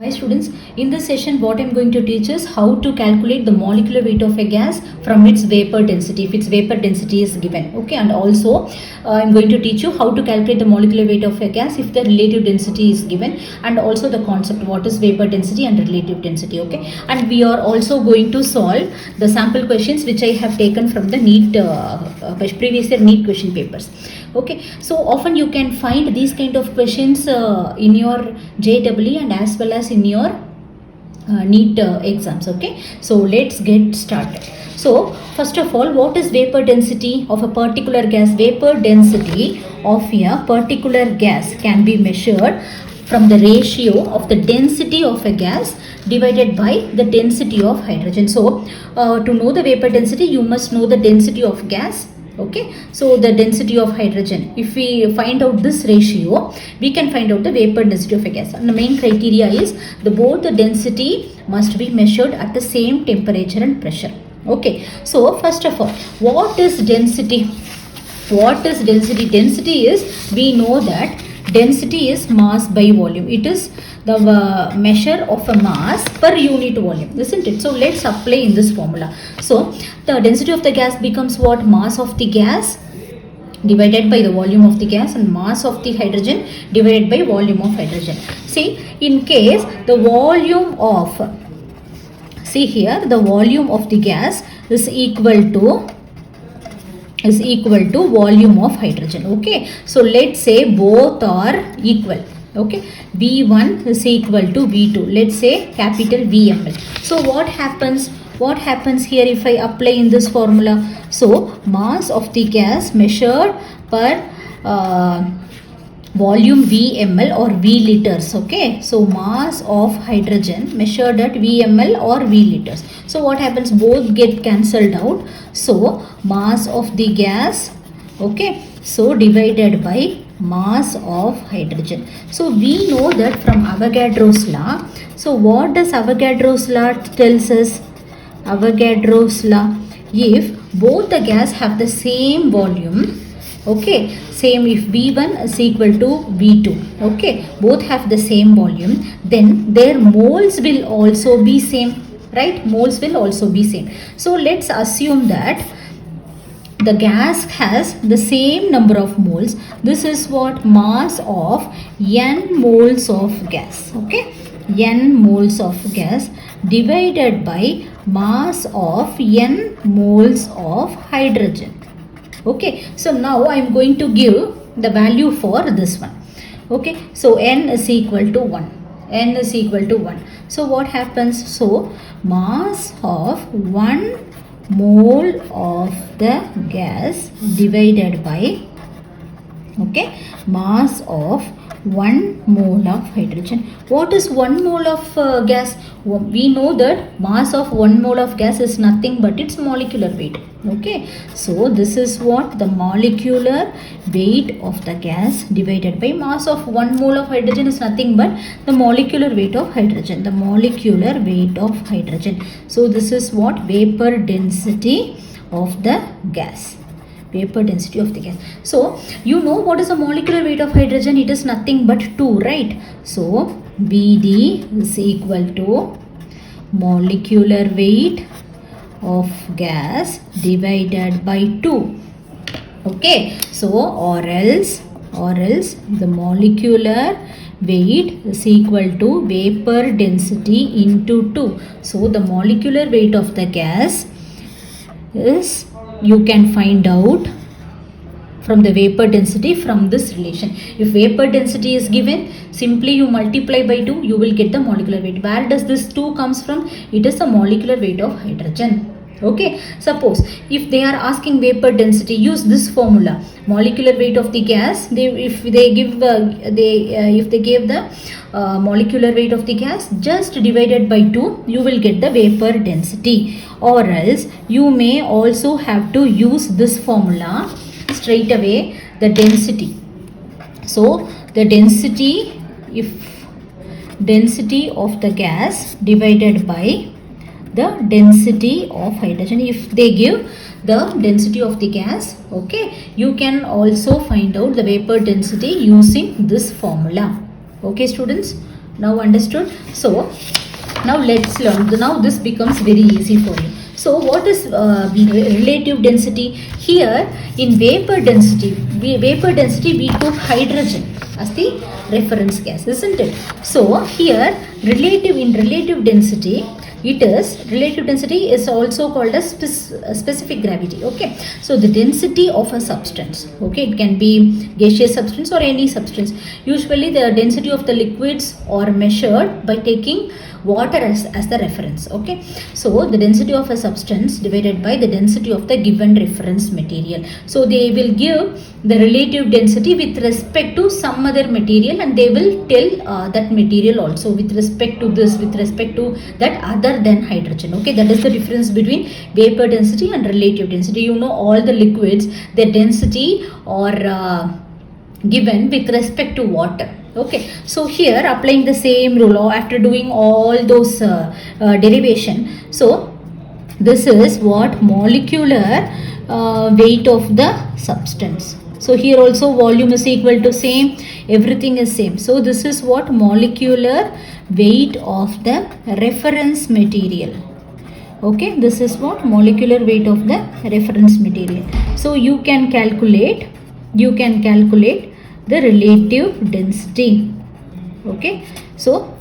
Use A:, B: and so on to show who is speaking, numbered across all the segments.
A: Hi students, in this session what I am going to teach is how to calculate the molecular weight of a gas from its vapor density, if its vapor density is given. Okay, and also I am going to teach you how to calculate the molecular weight of a gas if the relative density is given, and also the concept what is vapor density and relative density. Okay, and we are also going to solve the sample questions which I have taken from the previous year NEET question papers. Okay, so often you can find these kind of questions in your JEE and as well as in your NEET exams. Okay, so let's get started. So first of all, what is vapor density of a particular gas? Vapor density of a particular gas can be measured from the ratio of the density of a gas divided by the density of hydrogen. So to know the vapor density, you must know the density of gas. Okay, so the density of hydrogen, if we find out this ratio, we can find out the vapor density of a gas. And the main criteria is both the density must be measured at the same temperature and pressure. Okay, so first of all, what is density? What is density? Density is, we know that density is mass by volume. It is the measure of a mass per unit volume, isn't it? So let's apply in this formula. So the density of the gas becomes what? Mass of the gas divided by the volume of the gas, and mass of the hydrogen divided by volume of hydrogen. See, in case the volume of, see here, the volume of the gas is equal to volume of hydrogen. Okay, so let's say both are equal. Okay, V1 is equal to V2. Let's say capital VML. So what happens here if I apply in this formula? So mass of the gas measured per volume VML or V liters. Okay, so mass of hydrogen measured at VML or V liters. So what happens? Both get cancelled out. So mass of the gas, okay, so divided by mass of hydrogen. So we know that from Avogadro's law. So what does Avogadro's law tells us? Avogadro's law, if both the gas have the same volume, okay, same, if V1 is equal to V2, okay, both have the same volume, then their moles will also be same, right? Moles will also be same. So let's assume that the gas has the same number of moles. This is what? Mass of n moles of gas. Okay, n moles of gas divided by mass of n moles of hydrogen. Okay, so now I am going to give the value for this one. Okay, so n is equal to 1. N is equal to 1. So what happens? So mass of 1 mole of the gas divided by, okay, mass of 1 mole of hydrogen. What is 1 mole of gas? We know that mass of 1 mole of gas is nothing but its molecular weight. Okay, so this is what? The molecular weight of the gas divided by mass of 1 mole of hydrogen is nothing but the molecular weight of hydrogen. The molecular weight of hydrogen. So this is what? Vapor density of the gas. Vapor density of the gas. So you know what is the molecular weight of hydrogen? It is nothing but 2, right? So Vd is equal to molecular weight of gas divided by 2. Okay, so or else the molecular weight is equal to vapor density into 2. So the molecular weight of the gas is, you can find out from the vapor density from this relation. If vapor density is given, simply you multiply by 2, you will get the molecular weight. Where does this 2 comes from? It is the molecular weight of hydrogen. Okay, suppose if they are asking vapor density, use this formula. Molecular weight of the gas, if they give the molecular weight of the gas, just divided by 2, you will get the vapor density. Or else you may also have to use this formula straight away, the density. So the density, if density of the gas divided by the density of hydrogen, if they give the density of the gas, okay, you can also find out the vapor density using this formula. Okay students, Now understood? So now let's learn. Now this becomes very easy for you. So what is relative density? Here in vapor density we took hydrogen as the reference gas, isn't it? So here relative density, relative density is also called as specific gravity. Okay, so the density of a substance, okay, it can be gaseous substance or any substance. Usually the density of the liquids are measured by taking water as the reference. Okay, so the density of a substance divided by the density of the given reference material. So they will give the relative density with respect to some other material, and they will tell that material also with respect to this, with respect to that other than hydrogen. Okay, that is the difference between vapor density and relative density. You know, all the liquids, their density or given with respect to water. Okay, so here applying the same rule after doing all those derivation. So this is what molecular weight of the substance. So here also volume is equal to same, everything is same. So this is what molecular weight of the reference material. Okay, this is what molecular weight of the reference material. So you can calculate the relative density. Okay, so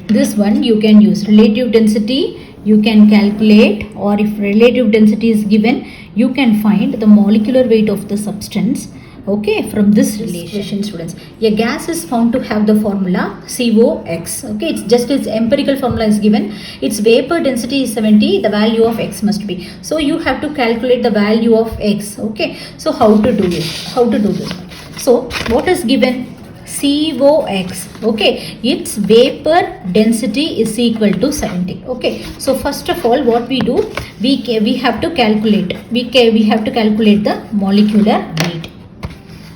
A: this one you can use relative density, you can calculate, or if relative density is given, you can find the molecular weight of the substance. Okay, from this relation, students, a gas is found to have the formula COX. Okay, it's just its empirical formula is given. Its vapor density is 70, the value of X must be. So you have to calculate the value of X. Okay, so how to do it? How to do this? So what is given? COX. Okay, its vapor density is equal to 70. Okay, so first of all what we do, we have to calculate the molecular weight.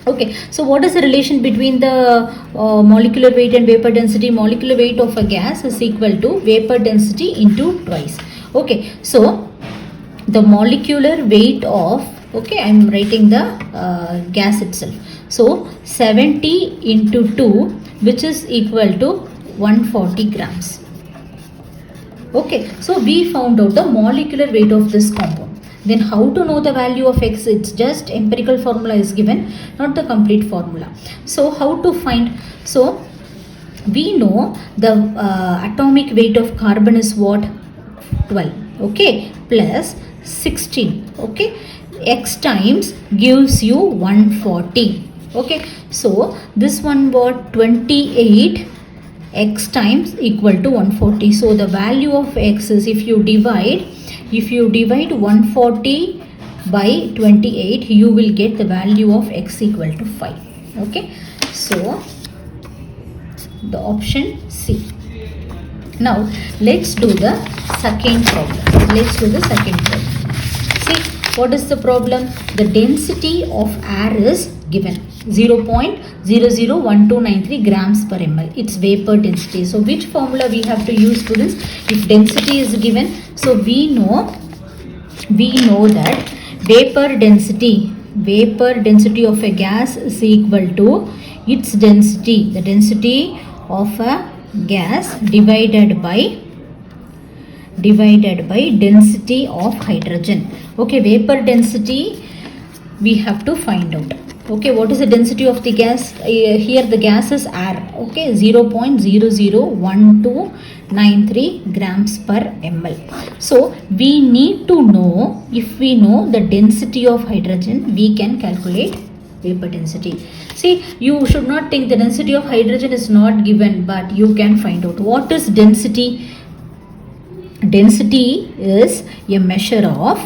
A: Okay, so what is the relation between the molecular weight and vapor density? Molecular weight of a gas is equal to vapor density into twice. Okay, so the molecular weight of, okay, I am writing the gas itself. So 70 into 2, which is equal to 140 grams. Okay, so we found out the molecular weight of this compound. Then how to know the value of X? It's just empirical formula is given, not the complete formula. So how to find? So we know the atomic weight of carbon is what? 12. Okay, plus 16. Okay, X times gives you 140. Okay, so this one what? 28 X times equal to 140. So the value of X is, if you divide 140 by 28, you will get the value of X equal to 5. Okay, so the option C. Now let's do the second problem. See, what is the problem? The density of air is given 0.001293 grams per ml. It's vapor density. So which formula we have to use, students? If density is given, so we know that vapor density of a gas is equal to its density, the density of a gas divided by density of hydrogen. Okay, vapor density we have to find out. Okay, what is the density of the gas? Here the gas is air. Okay, 0.001293 grams per ml. So we need to know, if we know the density of hydrogen, we can calculate vapor density. See, you should not think the density of hydrogen is not given, but you can find out. What is density? Density is a measure of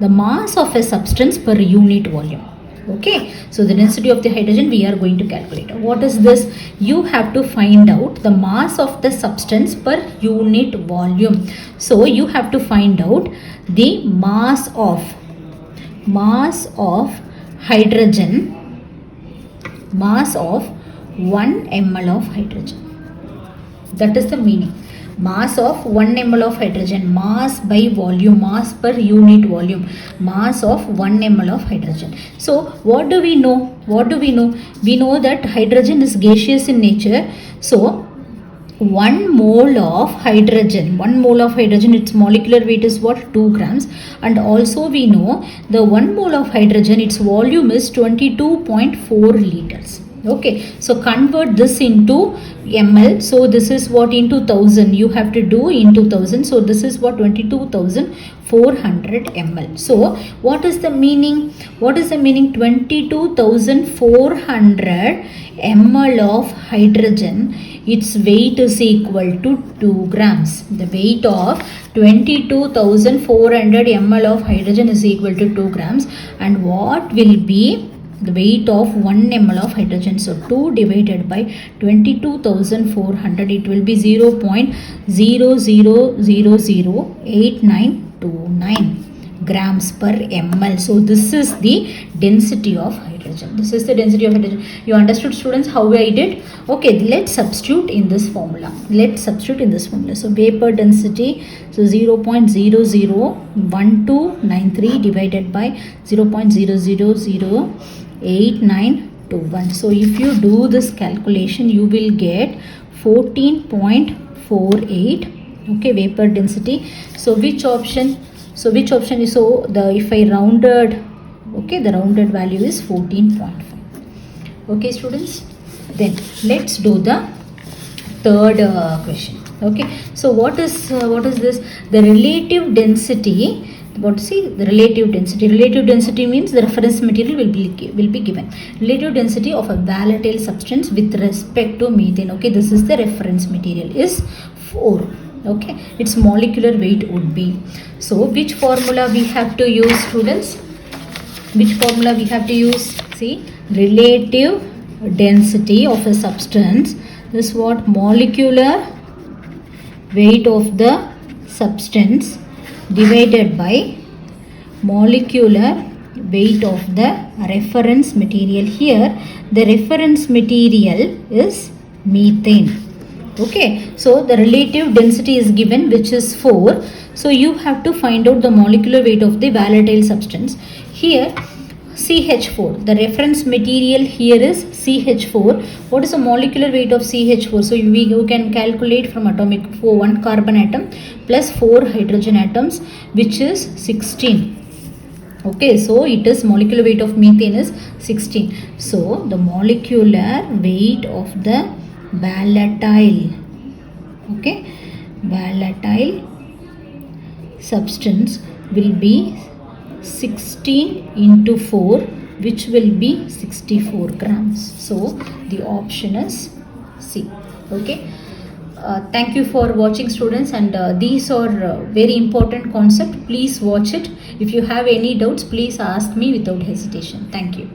A: the mass of a substance per unit volume. Okay, so the density of the hydrogen we are going to calculate. What is this? You have to find out the mass of the substance per unit volume. So you have to find out the mass of hydrogen, mass of 1 ml of hydrogen. That is the meaning. Mass of 1 ml of hydrogen, mass by volume, mass per unit volume, mass of 1 ml of hydrogen. So what do we know? We know that hydrogen is gaseous in nature. So 1 mole of hydrogen, its molecular weight is what? 2 grams. And also we know the 1 mole of hydrogen, its volume is 22.4 liters. Okay, so convert this into ml. So this is what into 1000, you have to do into 1000. So this is what? 22,400 ml. So what is the meaning? 22,400 ml of hydrogen, its weight is equal to 2 grams. The weight of 22,400 ml of hydrogen is equal to 2 grams. And what will be the weight of 1 ml of hydrogen? So 2 divided by 22,400, it will be 0.00008929 grams per ml. So this is the density of hydrogen. You understood, students, how I did? Okay, let's substitute in this formula. So vapor density, so 0.001293 divided by 0.000891. So if you do this calculation, you will get 14.48. okay, vapor density. So which option is, if I rounded, okay, the rounded value is 14.5. okay, students, then let's do the third question. Okay, so what is this? The relative density. The relative density means the reference material will be given. Relative density of a volatile substance with respect to methane. Okay, this is the reference material is 4. okay, its molecular weight would be. So which formula we have to use, students? See, relative density of a substance is what? Molecular weight of the substance divided by molecular weight of the reference material. Here the reference material is methane. Okay, so the relative density is given, which is 4. So you have to find out the molecular weight of the volatile substance. Here CH4, the reference material here is CH4. What is the molecular weight of CH4? So you can calculate from atomic for 1 carbon atom plus 4 hydrogen atoms, which is 16. Okay, so it is molecular weight of methane is 16. So the molecular weight of the volatile substance will be 16 into 4, which will be 64 grams. So the option is C. Okay, thank you for watching, students, and these are very important concept. Please watch it. If you have any doubts, please ask me without hesitation. Thank you.